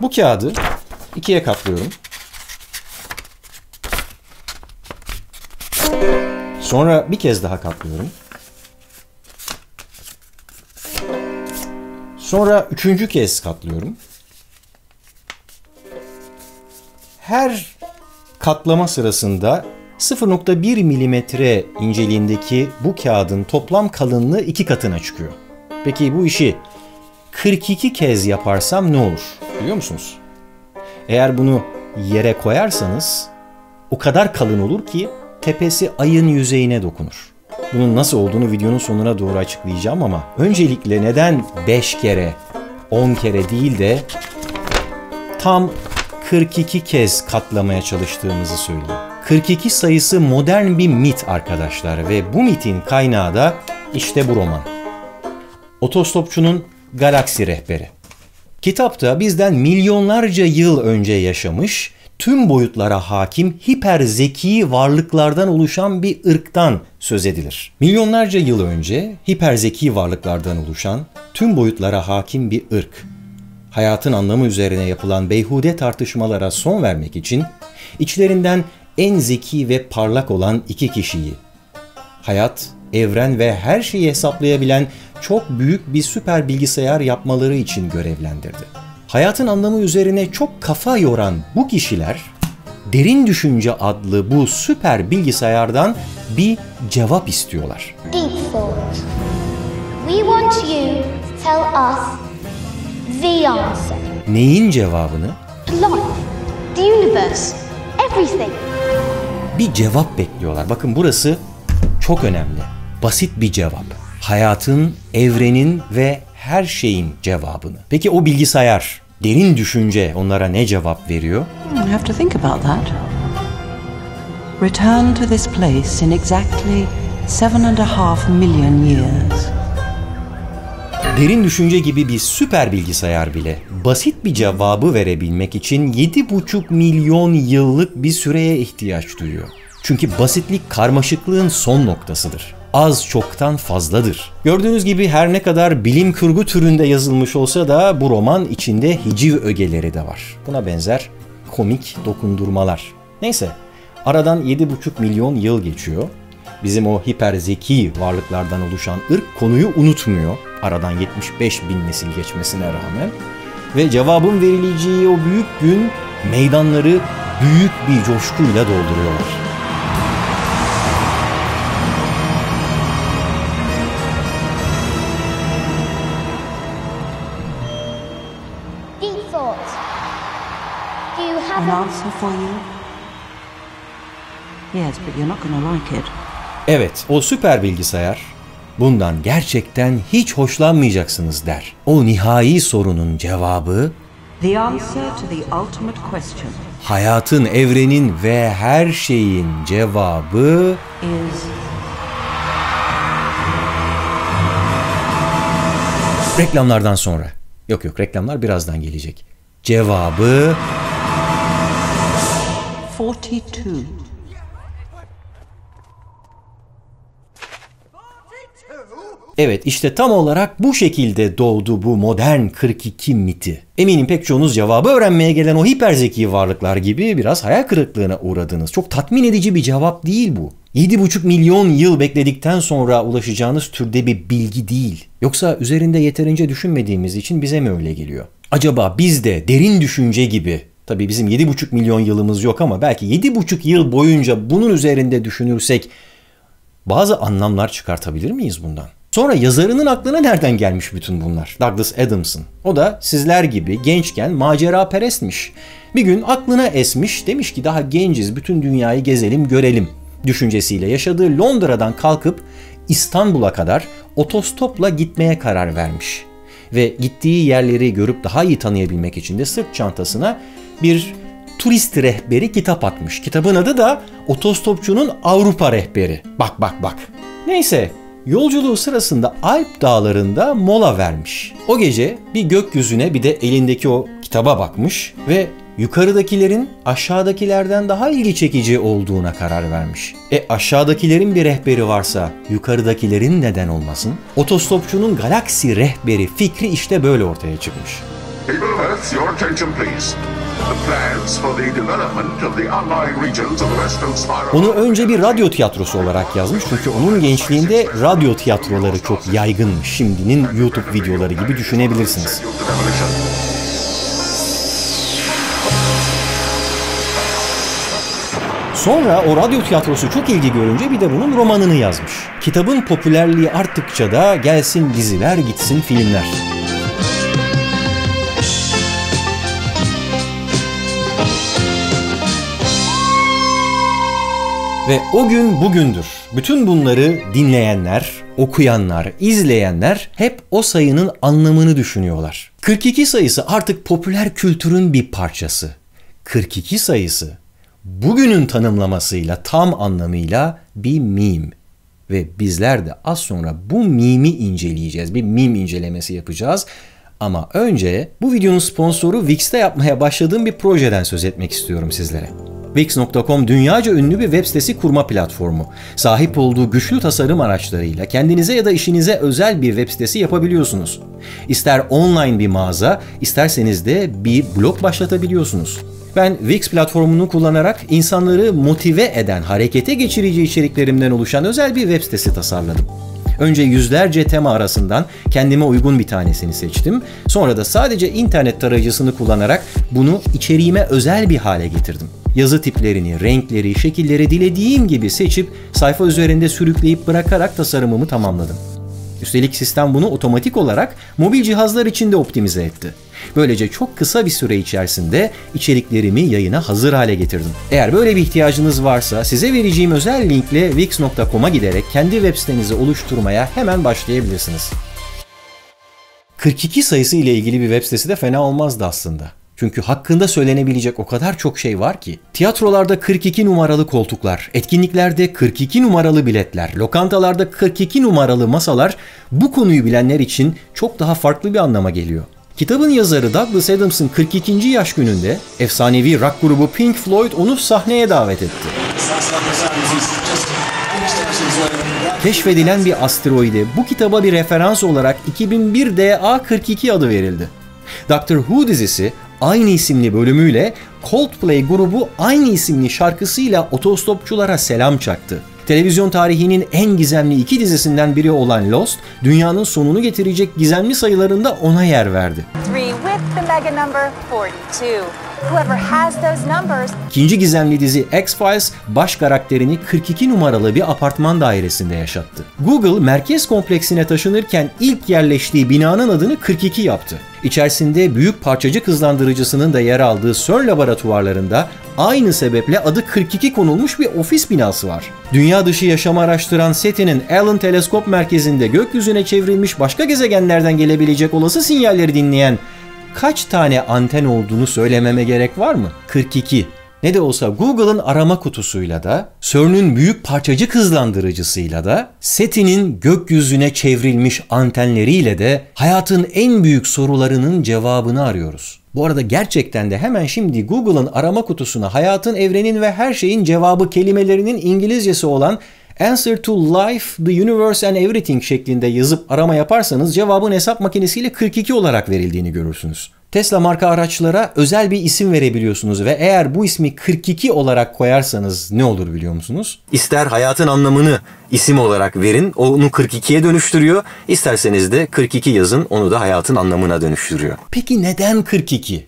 Bu kağıdı ikiye katlıyorum. Sonra bir kez daha katlıyorum. Sonra üçüncü kez katlıyorum. Her katlama sırasında 0,1 milimetre inceliğindeki bu kağıdın toplam kalınlığı 2 katına çıkıyor. Peki bu işi 42 kez yaparsam ne olur? Biliyor musunuz? Eğer bunu yere koyarsanız o kadar kalın olur ki tepesi ayın yüzeyine dokunur. Bunun nasıl olduğunu videonun sonuna doğru açıklayacağım ama öncelikle neden 5 kere, 10 kere değil de tam 42 kez katlamaya çalıştığımızı söyleyeyim. 42 sayısı modern bir mit arkadaşlar ve bu mitin kaynağı da işte bu roman. Otostopçunun Galaksi Rehberi. Kitapta bizden milyonlarca yıl önce yaşamış, tüm boyutlara hakim, hiper zeki varlıklardan oluşan bir ırktan söz edilir. Milyonlarca yıl önce hiper zeki varlıklardan oluşan, tüm boyutlara hakim bir ırk. Hayatın anlamı üzerine yapılan beyhude tartışmalara son vermek için içlerinden en zeki ve parlak olan 2 kişiyi, hayat, evren ve her şeyi hesaplayabilen çok büyük bir süper bilgisayar yapmaları için görevlendirdi. Hayatın anlamı üzerine çok kafa yoran bu kişiler, Derin Düşünce adlı bu süper bilgisayardan bir cevap istiyorlar. Deep thought. We want you to tell us the answer. Neyin cevabını? Life, the universe, everything. Bir cevap bekliyorlar. Bakın burası çok önemli. Basit bir cevap. Hayatın, evrenin ve her şeyin cevabını. Peki o bilgisayar, Derin Düşünce onlara ne cevap veriyor? I have to think about that. Return to this place in exactly 7.5 million years. Derin Düşünce gibi bir süper bilgisayar bile basit bir cevabı verebilmek için 7,5 milyon yıllık bir süreye ihtiyaç duyuyor. Çünkü basitlik karmaşıklığın son noktasıdır. Az çoktan fazladır. Gördüğünüz gibi her ne kadar bilim kurgu türünde yazılmış olsa da bu roman içinde hiciv ögeleri de var. Buna benzer komik dokundurmalar. Neyse, aradan 7,5 milyon yıl geçiyor. Bizim o hiper zeki varlıklardan oluşan ırk konuyu unutmuyor. Aradan 75 bin nesil geçmesine rağmen. Ve cevabın verileceği o büyük gün meydanları büyük bir coşkuyla dolduruyorlar. Deep thought. Do you have An a... answer for you? Yes, but you're not going to like it. Evet, o süper bilgisayar bundan gerçekten hiç hoşlanmayacaksınız der. O nihai sorunun cevabı The answer to the ultimate question hayatın, evrenin ve her şeyin cevabı is reklamlardan sonra. Yok reklamlar birazdan gelecek. Cevabı 42. Evet, işte tam olarak bu şekilde doğdu bu modern 42 miti. Eminim pek çoğunuz cevabı öğrenmeye gelen o hiperzeki varlıklar gibi biraz hayal kırıklığına uğradınız. Çok tatmin edici bir cevap değil bu. 7,5 milyon yıl bekledikten sonra ulaşacağınız türde bir bilgi değil. Yoksa üzerinde yeterince düşünmediğimiz için bize mi öyle geliyor? Acaba biz de Derin Düşünce gibi, tabii bizim 7,5 milyon yılımız yok ama belki 7,5 yıl boyunca bunun üzerinde düşünürsek bazı anlamlar çıkartabilir miyiz bundan? Sonra yazarının aklına nereden gelmiş bütün bunlar? Douglas Adams'ın. O da sizler gibi gençken maceraperestmiş. Bir gün aklına esmiş, demiş ki daha genciz, bütün dünyayı gezelim, görelim düşüncesiyle yaşadığı Londra'dan kalkıp İstanbul'a kadar otostopla gitmeye karar vermiş. Ve gittiği yerleri görüp daha iyi tanıyabilmek için de sırt çantasına bir turist rehberi kitap atmış. Kitabın adı da Otostopçunun Avrupa Rehberi. Bak. Neyse, yolculuğu sırasında Alp dağlarında mola vermiş. O gece bir gökyüzüne bir de elindeki o kitaba bakmış ve yukarıdakilerin aşağıdakilerden daha ilgi çekici olduğuna karar vermiş. Aşağıdakilerin bir rehberi varsa yukarıdakilerin neden olmasın? Otostopçunun Galaksi Rehberi fikri işte böyle ortaya çıkmış. People of Earth, your attention please. The plans for the development of the outlying regions of the western spiral... Onu önce bir radyo tiyatrosu olarak yazmış çünkü onun gençliğinde radyo tiyatroları çok yaygınmış. Şimdinin YouTube videoları gibi düşünebilirsiniz. Sonra o radyo tiyatrosu çok ilgi görünce bir de bunun romanını yazmış. Kitabın popülerliği arttıkça da gelsin diziler, gitsin filmler. Ve o gün bugündür. Bütün bunları dinleyenler, okuyanlar, izleyenler hep o sayının anlamını düşünüyorlar. 42 sayısı artık popüler kültürün bir parçası. 42 sayısı bugünün tanımlamasıyla, tam anlamıyla bir meme. Ve bizler de az sonra bu meme'i inceleyeceğiz. Bir meme incelemesi yapacağız. Ama önce bu videonun sponsoru Wix'te yapmaya başladığım bir projeden söz etmek istiyorum sizlere. Wix.com dünyaca ünlü bir web sitesi kurma platformu. Sahip olduğu güçlü tasarım araçlarıyla kendinize ya da işinize özel bir web sitesi yapabiliyorsunuz. İster online bir mağaza, isterseniz de bir blog başlatabiliyorsunuz. Ben Wix platformunu kullanarak insanları motive eden, harekete geçirici içeriklerimden oluşan özel bir web sitesi tasarladım. Önce yüzlerce tema arasından kendime uygun bir tanesini seçtim. Sonra da sadece internet tarayıcısını kullanarak bunu içeriğime özel bir hale getirdim. Yazı tiplerini, renkleri, şekilleri dilediğim gibi seçip sayfa üzerinde sürükleyip bırakarak tasarımımı tamamladım. Üstelik sistem bunu otomatik olarak mobil cihazlar için de optimize etti. Böylece çok kısa bir süre içerisinde içeriklerimi yayına hazır hale getirdim. Eğer böyle bir ihtiyacınız varsa size vereceğim özel linkle Wix.com'a giderek kendi web sitenizi oluşturmaya hemen başlayabilirsiniz. 42 sayısı ile ilgili bir web sitesi de fena olmazdı aslında. Çünkü hakkında söylenebilecek o kadar çok şey var ki. Tiyatrolarda 42 numaralı koltuklar, etkinliklerde 42 numaralı biletler, lokantalarda 42 numaralı masalar bu konuyu bilenler için çok daha farklı bir anlama geliyor. Kitabın yazarı Douglas Adams'ın 42. yaş gününde efsanevi rock grubu Pink Floyd onu sahneye davet etti. Keşfedilen bir asteroide bu kitaba bir referans olarak 2001 DA42 adı verildi. Doctor Who dizisi aynı isimli bölümüyle Coldplay grubu aynı isimli şarkısıyla otostopçulara selam çaktı. Televizyon tarihinin en gizemli iki dizisinden biri olan Lost, dünyanın sonunu getirecek gizemli sayılarında ona yer verdi. İkinci gizemli dizi X-Files baş karakterini 42 numaralı bir apartman dairesinde yaşattı. Google merkez kompleksine taşınırken ilk yerleştiği binanın adını 42 yaptı. İçerisinde büyük parçacık hızlandırıcısının da yer aldığı CERN laboratuvarlarında aynı sebeple adı 42 konulmuş bir ofis binası var. Dünya dışı yaşamı araştıran SETI'nin Allen Teleskop Merkezi'nde gökyüzüne çevrilmiş başka gezegenlerden gelebilecek olası sinyalleri dinleyen kaç tane anten olduğunu söylememe gerek var mı? 42. Ne de olsa Google'ın arama kutusuyla da, CERN'ün büyük parçacık hızlandırıcısıyla da, SETI'nin gökyüzüne çevrilmiş antenleriyle de hayatın en büyük sorularının cevabını arıyoruz. Bu arada gerçekten de hemen şimdi Google'ın arama kutusuna hayatın, evrenin ve her şeyin cevabı kelimelerinin İngilizcesi olan Answer to Life, the Universe and Everything şeklinde yazıp arama yaparsanız cevabın hesap makinesiyle 42 olarak verildiğini görürsünüz. Tesla marka araçlara özel bir isim verebiliyorsunuz ve eğer bu ismi 42 olarak koyarsanız ne olur biliyor musunuz? İster hayatın anlamını isim olarak verin, onu 42'ye dönüştürüyor. İsterseniz de 42 yazın, onu da hayatın anlamına dönüştürüyor. Peki neden 42?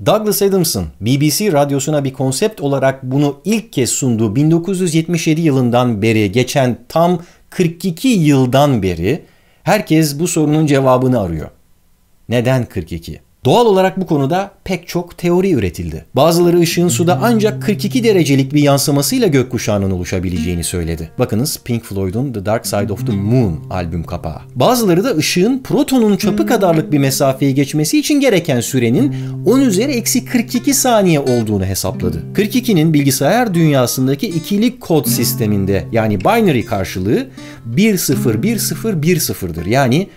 Douglas Adams'ın BBC radyosuna bir konsept olarak bunu ilk kez sunduğu 1977 yılından beri geçen tam 42 yıldan beri herkes bu sorunun cevabını arıyor. Neden 42? Doğal olarak bu konuda pek çok teori üretildi. Bazıları ışığın suda ancak 42 derecelik bir yansımasıyla gökkuşağının oluşabileceğini söyledi. Bakınız Pink Floyd'un The Dark Side of the Moon albüm kapağı. Bazıları da ışığın protonun çapı kadarlık bir mesafeyi geçmesi için gereken sürenin 10⁻42 saniye olduğunu hesapladı. 42'nin bilgisayar dünyasındaki ikilik kod sisteminde yani binary karşılığı 101010'dır. Yani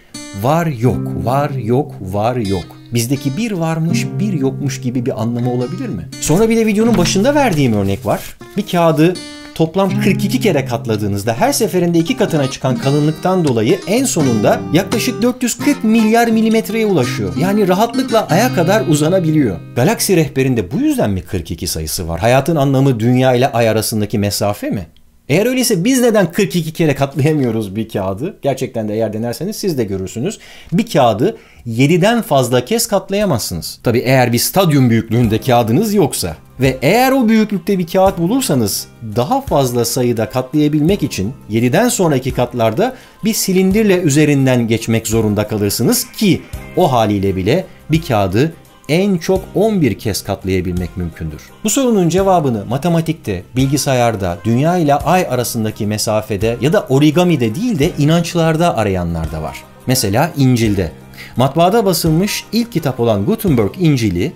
var yok, var yok, var yok. Bizdeki bir varmış, bir yokmuş gibi bir anlamı olabilir mi? Sonra bir de videonun başında verdiğim örnek var. Bir kağıdı toplam 42 kere katladığınızda her seferinde 2 katına çıkan kalınlıktan dolayı en sonunda yaklaşık 440 milyar milimetreye ulaşıyor. Yani rahatlıkla Ay'a kadar uzanabiliyor. Galaksi rehberinde bu yüzden mi 42 sayısı var? Hayatın anlamı Dünya ile Ay arasındaki mesafe mi? Eğer öyleyse biz neden 42 kere katlayamıyoruz bir kağıdı? Gerçekten de eğer denerseniz siz de görürsünüz. Bir kağıdı 7'den fazla kez katlayamazsınız. Tabii eğer bir stadyum büyüklüğünde kağıdınız yoksa. Ve eğer o büyüklükte bir kağıt bulursanız daha fazla sayıda katlayabilmek için 7'den sonraki katlarda bir silindirle üzerinden geçmek zorunda kalırsınız ki o haliyle bile bir kağıdı en çok 11 kez katlayabilmek mümkündür. Bu sorunun cevabını matematikte, bilgisayarda, Dünya ile Ay arasındaki mesafede ya da origamide değil de inançlarda arayanlar da var. Mesela İncil'de. Matbaada basılmış ilk kitap olan Gutenberg İncil'i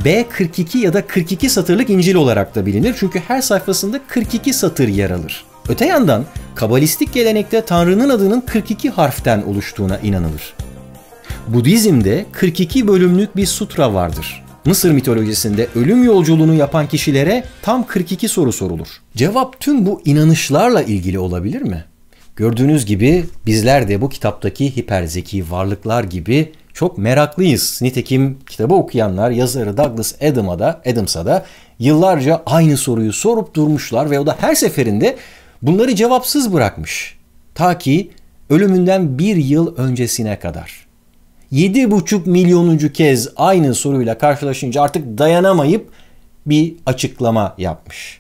B42 ya da 42 satırlık İncil olarak da bilinir çünkü her sayfasında 42 satır yer alır. Öte yandan kabalistik gelenekte Tanrı'nın adının 42 harften oluştuğuna inanılır. Budizm'de 42 bölümlük bir sutra vardır. Mısır mitolojisinde ölüm yolculuğunu yapan kişilere tam 42 soru sorulur. Cevap tüm bu inanışlarla ilgili olabilir mi? Gördüğünüz gibi bizler de bu kitaptaki hiperzeki varlıklar gibi çok meraklıyız. Nitekim kitabı okuyanlar yazarı Douglas Adams'a da yıllarca aynı soruyu sorup durmuşlar ve o da her seferinde bunları cevapsız bırakmış. Ta ki ölümünden bir yıl öncesine kadar. 7,5 milyonuncu kez aynı soruyla karşılaşınca artık dayanamayıp bir açıklama yapmış.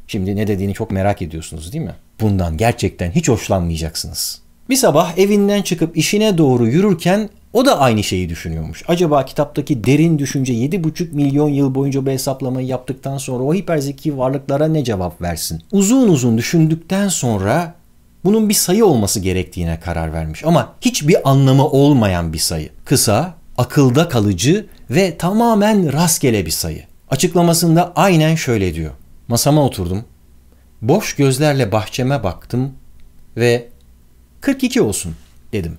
Şimdi ne dediğini çok merak ediyorsunuz değil mi? Bundan gerçekten hiç hoşlanmayacaksınız. Bir sabah evinden çıkıp işine doğru yürürken o da aynı şeyi düşünüyormuş. Acaba kitaptaki derin düşünce 7,5 milyon yıl boyunca bu hesaplamayı yaptıktan sonra o hiperzeki varlıklara ne cevap versin? Uzun uzun düşündükten sonra bunun bir sayı olması gerektiğine karar vermiş ama hiçbir anlamı olmayan bir sayı. Kısa, akılda kalıcı ve tamamen rastgele bir sayı. Açıklamasında aynen şöyle diyor. Masama oturdum, boş gözlerle bahçeme baktım ve 42 olsun dedim.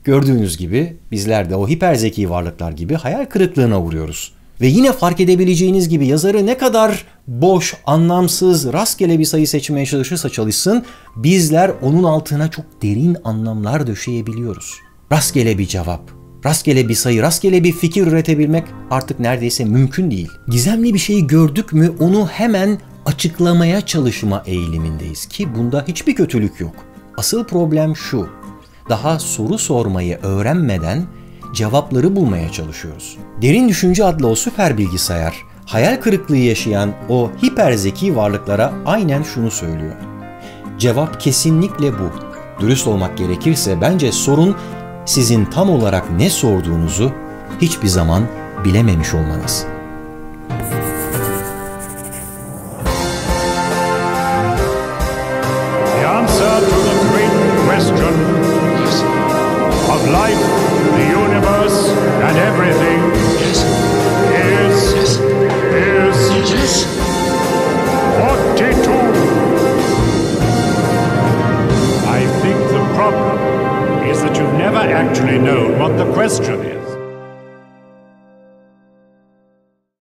Gördüğünüz gibi bizler de o hiperzeki varlıklar gibi hayal kırıklığına uğruyoruz. Ve yine fark edebileceğiniz gibi yazarı ne kadar boş, anlamsız, rastgele bir sayı seçmeye çalışırsa çalışsın, bizler onun altına çok derin anlamlar döşeyebiliyoruz. Rastgele bir cevap, rastgele bir sayı, rastgele bir fikir üretebilmek artık neredeyse mümkün değil. Gizemli bir şeyi gördük mü onu hemen açıklamaya çalışma eğilimindeyiz ki bunda hiçbir kötülük yok. Asıl problem şu, daha soru sormayı öğrenmeden cevapları bulmaya çalışıyoruz. Derin Düşünce adlı o süper bilgisayar, hayal kırıklığı yaşayan o hiperzeki varlıklara aynen şunu söylüyor. Cevap kesinlikle bu. Dürüst olmak gerekirse bence sorun sizin tam olarak ne sorduğunuzu hiçbir zaman bilememiş olmanız. The answer to the great question of life, the universe, and everything is 42. I think the problem is that you've never actually known what the question is.